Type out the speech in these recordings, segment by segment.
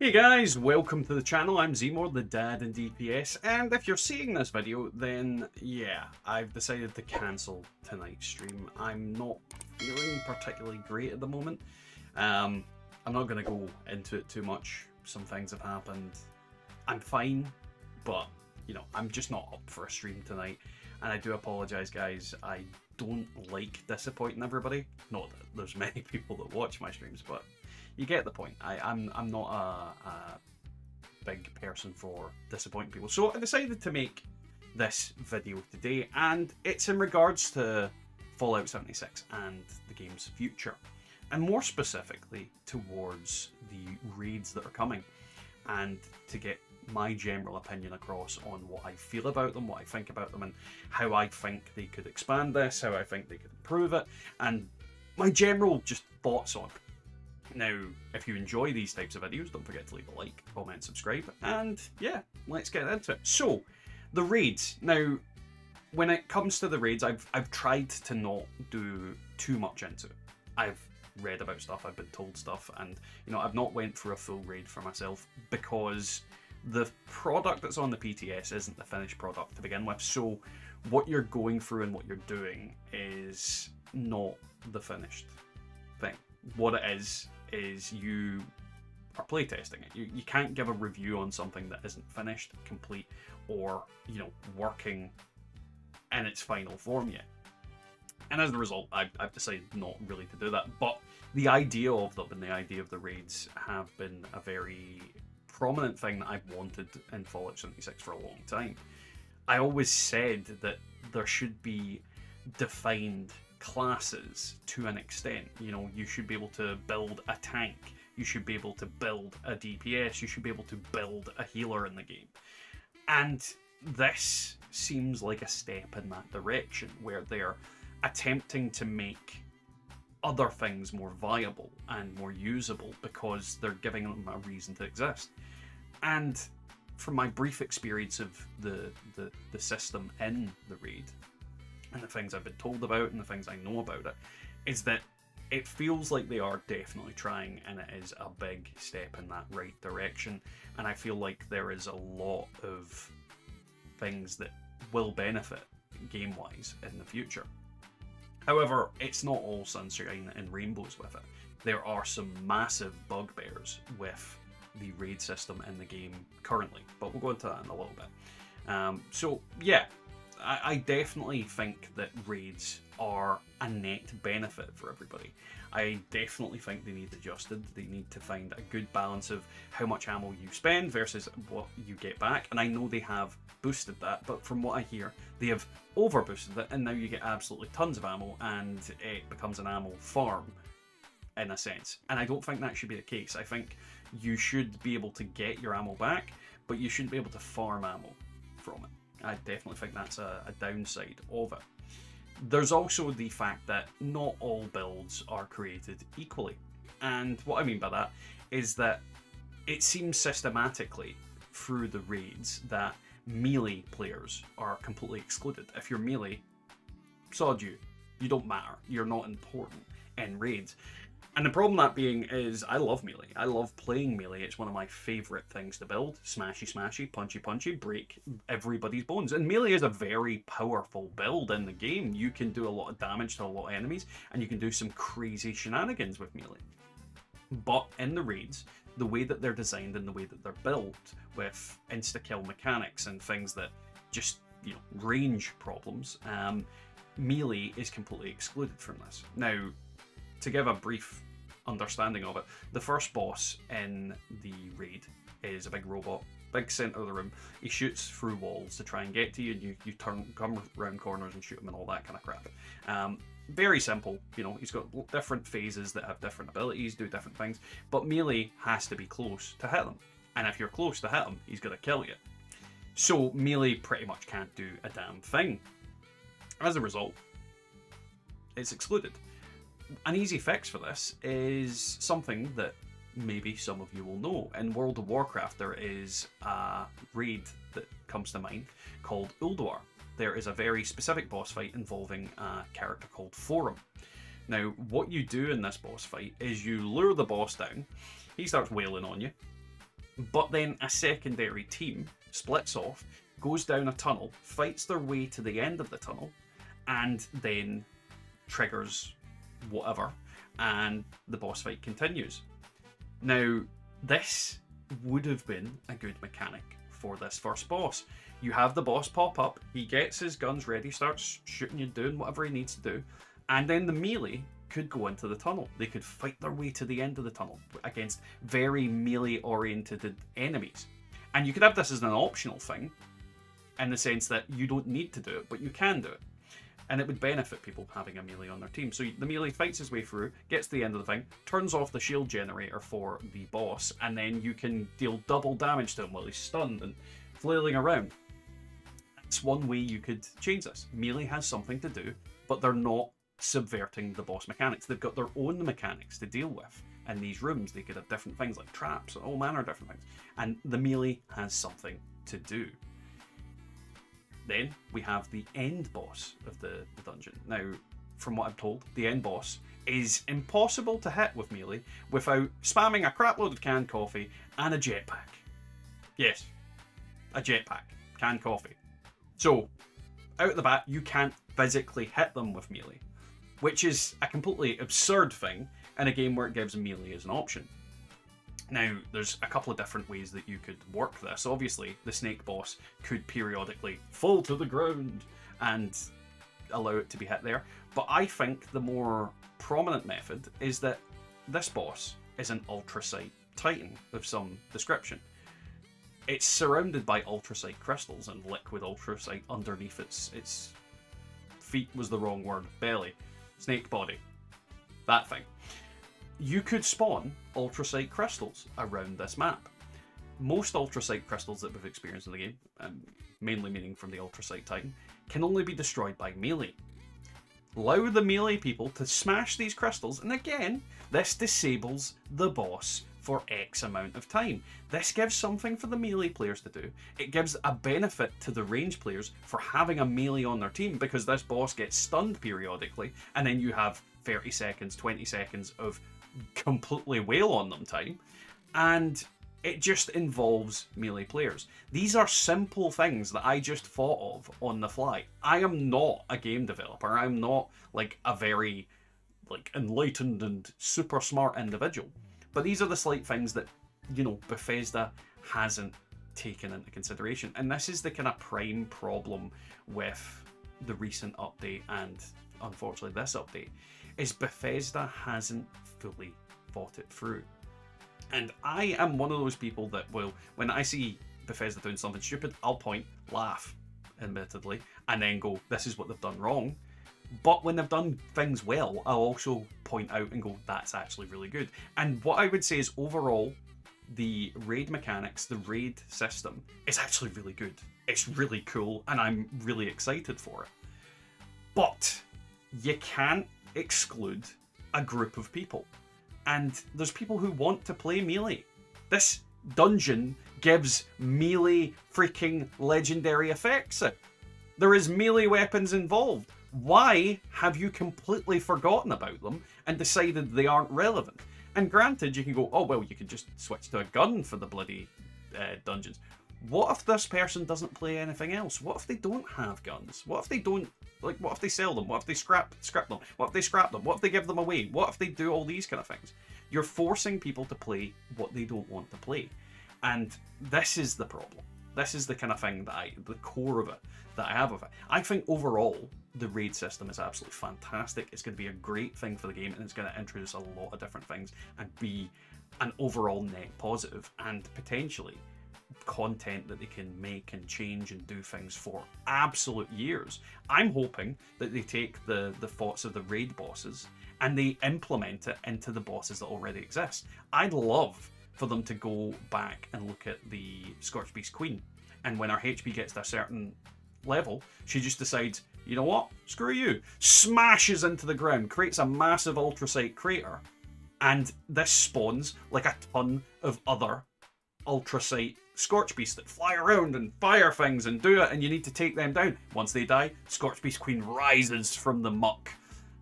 Hey guys, welcome to the channel. I'm Zmor, the dad in DPS, and if you're seeing this video, then yeah, I've decided to cancel tonight's stream. I'm not feeling particularly great at the moment. I'm not going to go into it too much. Some things have happened. I'm fine, but, you know, I'm just not up for a stream tonight, and I do apologise, guys. I don't like disappointing everybody. Not that there's many people that watch my streams, but you get the point. I'm not a big person for disappointing people. So I decided to make this video today, and it's in regards to Fallout 76 and the game's future. And more specifically towards the raids that are coming, and to get my general opinion across on what I feel about them, what I think about them, and how I think they could expand this, how I think they could improve it, and my general just thoughts on it. Now, if you enjoy these types of videos, don't forget to leave a like, comment, subscribe, and yeah, let's get into it. So, the raids. Now, when it comes to the raids, I've tried to not do too much into it. I've read about stuff, I've been told stuff, and you know, I've not went for a full raid for myself because the product that's on the PTS isn't the finished product to begin with. So, what you're going through and what you're doing is not the finished thing. What it is you are playtesting it. You can't give a review on something that isn't finished, complete, or, you know, working in its final form yet. And as a result, I've decided not really to do that. But the idea of them and the idea of the raids have been a very prominent thing that I've wanted in Fallout 76 for a long time. I always said that there should be defined classes to an extent. You know, you should be able to build a tank, you should be able to build a DPS, you should be able to build a healer in the game. And this seems like a step in that direction, where they're attempting to make other things more viable and more usable because they're giving them a reason to exist. And from my brief experience of the system in the raid, and the things I've been told about and the things I know about it, is that it feels like they are definitely trying, and it is a big step in that right direction. And I feel like there is a lot of things that will benefit game-wise in the future. However, it's not all sunshine and rainbows with it. There are some massive bugbears with the raid system in the game currently, but we'll go into that in a little bit. So yeah, I definitely think that raids are a net benefit for everybody. I definitely think they need adjusted. They need to find a good balance of how much ammo you spend versus what you get back. And I know they have boosted that, but from what I hear, they have over boosted it, and now you get absolutely tons of ammo and it becomes an ammo farm in a sense. And I don't think that should be the case. I think you should be able to get your ammo back, but you shouldn't be able to farm ammo from it. I definitely think that's a downside of it. There's also the fact that not all builds are created equally. And what I mean by that is that it seems systematically through the raids that melee players are completely excluded. If you're melee, sod you. You don't matter. You're not important in raids. And the problem that being is, I love melee. I love playing melee. It's one of my favourite things to build. Smashy, smashy, punchy, punchy, break everybody's bones. And melee is a very powerful build in the game. You can do a lot of damage to a lot of enemies, and you can do some crazy shenanigans with melee. But in the raids, the way that they're designed and the way that they're built, with insta-kill mechanics and things that just, you know, range problems, melee is completely excluded from this. Now, to give a brief understanding of it, the first boss in the raid is a big robot, big centre of the room. He shoots through walls to try and get to you, and you come around corners and shoot him and all that kind of crap. Very simple, you know, he's got different phases that have different abilities, do different things, but melee has to be close to hit him. And if you're close to hit him, he's going to kill you. So melee pretty much can't do a damn thing. As a result, it's excluded. An easy fix for this is something that maybe some of you will know. In World of Warcraft, there is a raid that comes to mind called Ulduar. There is a very specific boss fight involving a character called Thorim. Now, what you do in this boss fight is you lure the boss down, he starts wailing on you, But then a secondary team splits off, goes down a tunnel, fights their way to the end of the tunnel, and then triggers whatever, and the boss fight continues. Now, this would have been a good mechanic for this first boss. You have the boss pop up, he gets his guns ready, starts shooting you, doing whatever he needs to do, and then the melee could go into the tunnel. They could fight their way to the end of the tunnel against very melee-oriented enemies. And you could have this as an optional thing, in the sense that you don't need to do it, but you can do it. And it would benefit people having a melee on their team. So the melee fights his way through, gets to the end of the thing, turns off the shield generator for the boss, and then you can deal double damage to him while he's stunned and flailing around. That's one way you could change this. Melee has something to do, but they're not subverting the boss mechanics. They've got their own mechanics to deal with. In these rooms, they could have different things like traps and all manner of different things. And the melee has something to do. Then we have the end boss of the dungeon. Now, from what I'm told, the end boss is impossible to hit with melee without spamming a crap load of canned coffee and a jetpack. Yes, a jetpack, canned coffee. So, out of the bat, you can't physically hit them with melee, which is a completely absurd thing in a game where it gives melee as an option. Now, there's a couple of different ways that you could work this. Obviously, the snake boss could periodically fall to the ground and allow it to be hit there. But I think the more prominent method is that this boss is an Ultracite Titan of some description. It's surrounded by Ultracite crystals and liquid Ultracite underneath its feet was the wrong word, belly, snake body, that thing. You could spawn Ultracite crystals around this map. Most Ultracite crystals that we've experienced in the game, mainly meaning from the Ultracite Titan, can only be destroyed by melee. Allow the melee people to smash these crystals, and again, this disables the boss for X amount of time. This gives something for the melee players to do. It gives a benefit to the range players for having a melee on their team, because this boss gets stunned periodically, and then you have 30 seconds, 20 seconds of completely wail on them time, and it just involves melee players. These are simple things that I just thought of on the fly. I am not a game developer. I'm not like a very enlightened and super smart individual. But these are the slight things that, you know, Bethesda hasn't taken into consideration. And this is the kind of prime problem with the recent update and unfortunately this update, is Bethesda hasn't fully thought it through. And I am one of those people that will, when I see Bethesda doing something stupid, I'll point, laugh, admittedly, and then go, this is what they've done wrong. But when they've done things well, I'll also point out and go, that's actually really good. And what I would say is overall, the raid mechanics, the raid system is actually really good. It's really cool, and I'm really excited for it. But you can't exclude a group of people. And there's people who want to play melee. This dungeon gives melee freaking legendary effects. There is melee weapons involved. Why have you completely forgotten about them and decided they aren't relevant? And granted, you can go, oh, well, you can just switch to a gun for the bloody dungeons. What if this person doesn't play anything else? What if they don't have guns? What if they don't, like, what if they sell them? What if they scrap them? What if they scrap them? What if they give them away? What if they do all these kind of things? You're forcing people to play what they don't want to play. And this is the problem. This is the kind of thing that the core of it, that I have with it. I think overall, the raid system is absolutely fantastic. It's going to be a great thing for the game, and it's going to introduce a lot of different things and be an overall net positive, and potentially content that they can make and change and do things for absolute years. I'm hoping that they take the thoughts of the raid bosses and they implement it into the bosses that already exist. I'd love for them to go back and look at the Scorched Beast Queen, and when her HP gets to a certain level, she just decides, you know what, screw you, smashes into the ground, creates a massive ultracite crater, and this spawns like a ton of other ultracite Scorched Beasts that fly around and fire things and do it, and you need to take them down. Once they die, Scorched Beast Queen rises from the muck.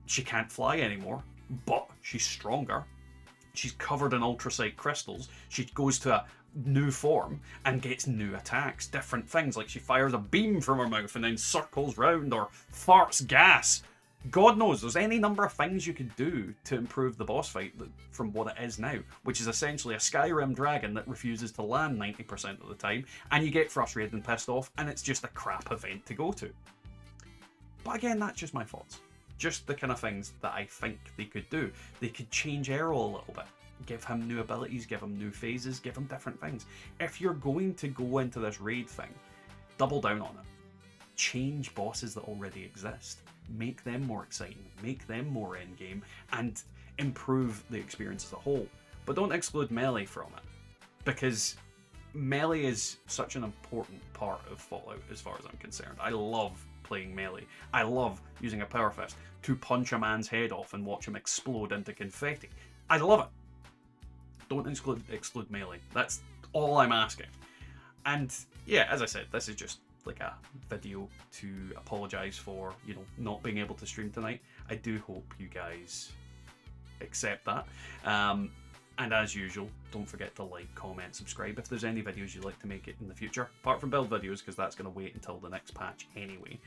She can't fly anymore, but she's stronger. She's covered in ultracite crystals. She goes to new form and gets new attacks, different things, like she fires a beam from her mouth and then circles round or farts gas. God knows, there's any number of things you could do to improve the boss fight from what it is now, which is essentially a Skyrim dragon that refuses to land 90% of the time, and you get frustrated and pissed off, and it's just a crap event to go to. But again, that's just my thoughts. Just the kind of things that I think they could do. They could change Errol a little bit. Give him new abilities, give him new phases, give him different things. If you're going to go into this raid thing, double down on it. Change bosses that already exist. Make them more exciting, make them more endgame, and improve the experience as a whole. But don't exclude melee from it, because melee is such an important part of Fallout as far as I'm concerned. I love playing melee. I love using a power fist to punch a man's head off and watch him explode into confetti. I love it. Don't exclude melee. That's all I'm asking. And yeah, as I said, this is just like a video to apologize for, you know, not being able to stream tonight. I do hope you guys accept that. And as usual, don't forget to like, comment, subscribe if there's any videos you'd like to make it in the future, apart from build videos, because that's going to wait until the next patch anyway.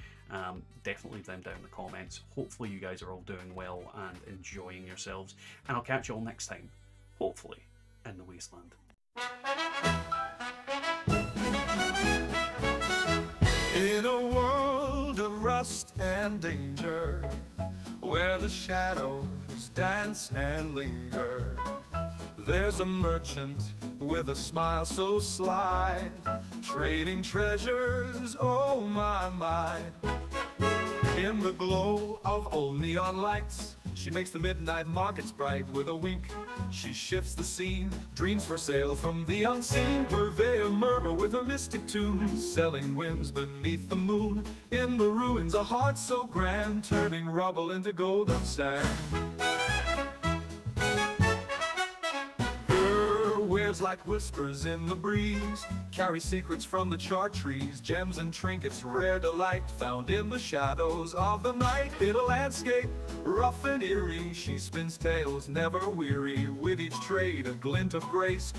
Definitely leave them down in the comments. Hopefully you guys are all doing well and enjoying yourselves, and I'll catch you all next time, hopefully in the Wasteland. In a world of rust and danger, where the shadows dance and linger, there's a merchant with a smile so sly, trading treasures, oh my, my. In the glow of old neon lights, she makes the midnight markets bright with a wink. She shifts the scene, dreams for sale from the unseen, purveyor murmur with a mystic tune, selling whims beneath the moon. In the ruins, a heart so grand, turning rubble into golden sand. Her wares like whispers in the breeze, carry secrets from the chart trees, gems and trinkets, rare delight, found in the shadows of the night. In a landscape rough and eerie, she spins tales never weary, with each trade a glint of grace.